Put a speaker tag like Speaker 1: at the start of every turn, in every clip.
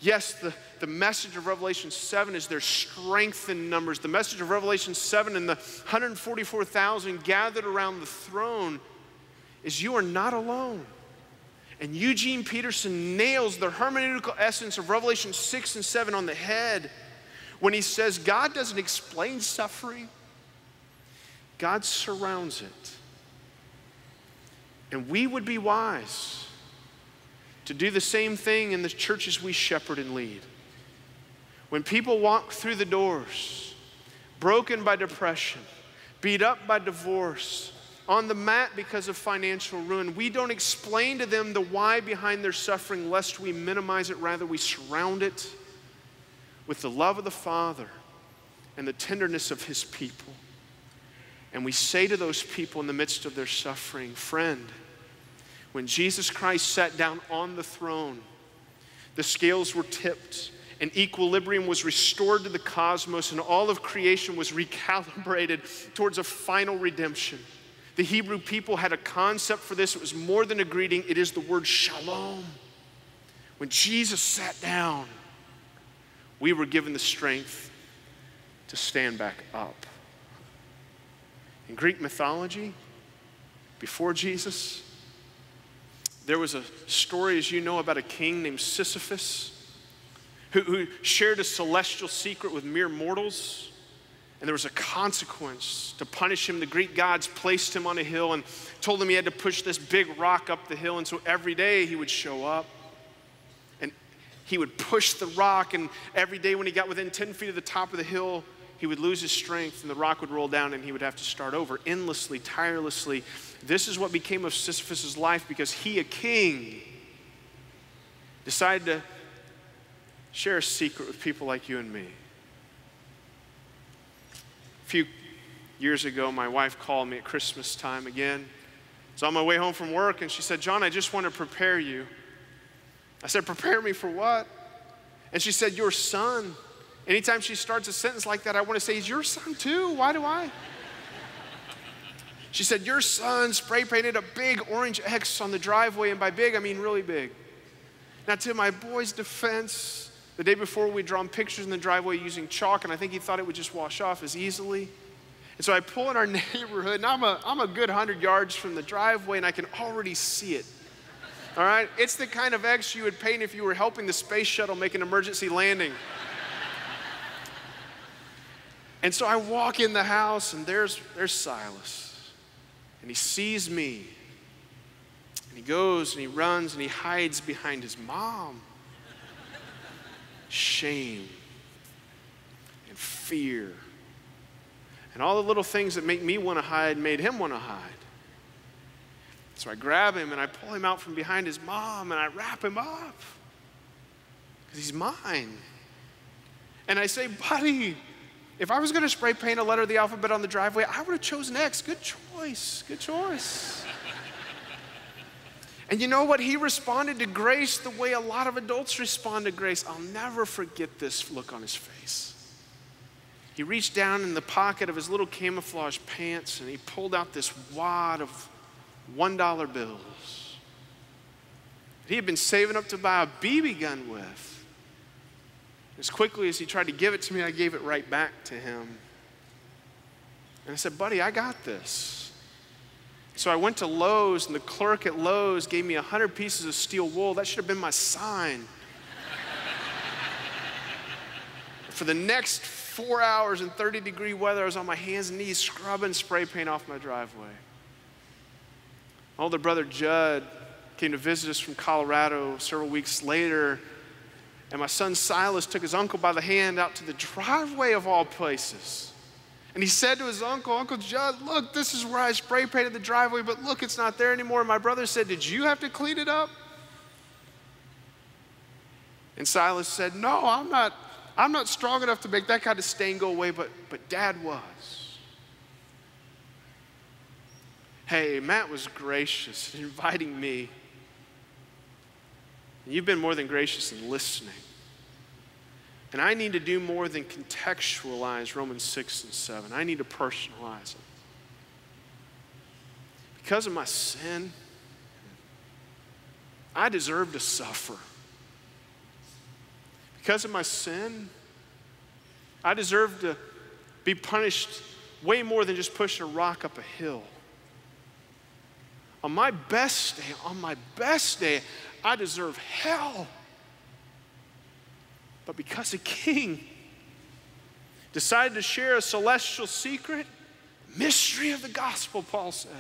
Speaker 1: Yes, the message of Revelation 7 is there's strength in numbers. The message of Revelation 7 and the 144,000 gathered around the throne is you are not alone. And Eugene Peterson nails the hermeneutical essence of Revelation 6 and 7 on the head when he says God doesn't explain suffering, God surrounds it. And we would be wise to do the same thing in the churches we shepherd and lead. When people walk through the doors, broken by depression, beat up by divorce, on the mat because of financial ruin, we don't explain to them the why behind their suffering lest we minimize it. Rather, we surround it with the love of the Father and the tenderness of His people. And we say to those people in the midst of their suffering, friend, when Jesus Christ sat down on the throne, the scales were tipped and equilibrium was restored to the cosmos and all of creation was recalibrated towards a final redemption. The Hebrew people had a concept for this. It was more than a greeting. It is the word shalom. When Jesus sat down, we were given the strength to stand back up. In Greek mythology, before Jesus, there was a story, as you know, about a king named Sisyphus who shared a celestial secret with mere mortals. And there was a consequence to punish him. The Greek gods placed him on a hill and told him he had to push this big rock up the hill. And so every day he would show up and he would push the rock. And every day when he got within 10 feet of the top of the hill, he would lose his strength and the rock would roll down and he would have to start over endlessly, tirelessly. This is what became of Sisyphus' life because he, a king, decided to share a secret with people like you and me. A few years ago, my wife called me at Christmas time again. I was on my way home from work, and she said, John, I just want to prepare you. I said, prepare me for what? And she said, your son. Anytime she starts a sentence like that, I want to say, he's your son too. Why do I? She said, your son spray painted a big orange X on the driveway, and by big, I mean really big. Now, to my boy's defense, the day before, we'd drawn pictures in the driveway using chalk, and I think he thought it would just wash off as easily. And so I pull in our neighborhood, and I'm a good 100 yards from the driveway, and I can already see it. All right? It's the kind of X you would paint if you were helping the space shuttle make an emergency landing. And so I walk in the house, and there's Silas. And he sees me. And he goes, and he runs, and he hides behind his mom. Shame and fear and all the little things that make me want to hide made him want to hide. So I grab him and I pull him out from behind his mom and I wrap him up because he's mine. And I say, buddy, if I was going to spray paint a letter of the alphabet on the driveway, I would have chosen X. Good choice, good choice. And you know what? He responded to grace the way a lot of adults respond to grace. I'll never forget this look on his face. He reached down in the pocket of his little camouflage pants and he pulled out this wad of $1 bills that he had been saving up to buy a BB gun with. As quickly as he tried to give it to me, I gave it right back to him. And I said, buddy, I got this. So I went to Lowe's, and the clerk at Lowe's gave me 100 pieces of steel wool. That should have been my sign. For the next 4 hours in 30-degree weather, I was on my hands and knees scrubbing spray paint off my driveway. My older brother Judd came to visit us from Colorado several weeks later, and my son Silas took his uncle by the hand out to the driveway of all places. And he said to his uncle, Uncle Judd, look, this is where I spray painted the driveway, but look, it's not there anymore. And my brother said, did you have to clean it up? And Silas said, no, I'm not strong enough to make that kind of stain go away, but Dad was. Hey, Matt was gracious in inviting me. And you've been more than gracious in listening. And I need to do more than contextualize Romans 6 and 7. I need to personalize it. Because of my sin, I deserve to suffer. because of my sin, I deserve to be punished way more than just pushing a rock up a hill. On my best day, I deserve hell. But because a king decided to share a celestial secret, mystery of the gospel, Paul said.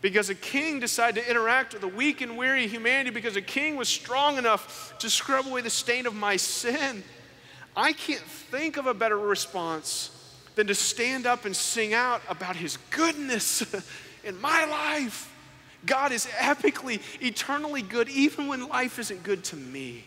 Speaker 1: Because a king decided to interact with a weak and weary humanity, because a king was strong enough to scrub away the stain of my sin, I can't think of a better response than to stand up and sing out about his goodness in my life. God is epically, eternally good, even when life isn't good to me.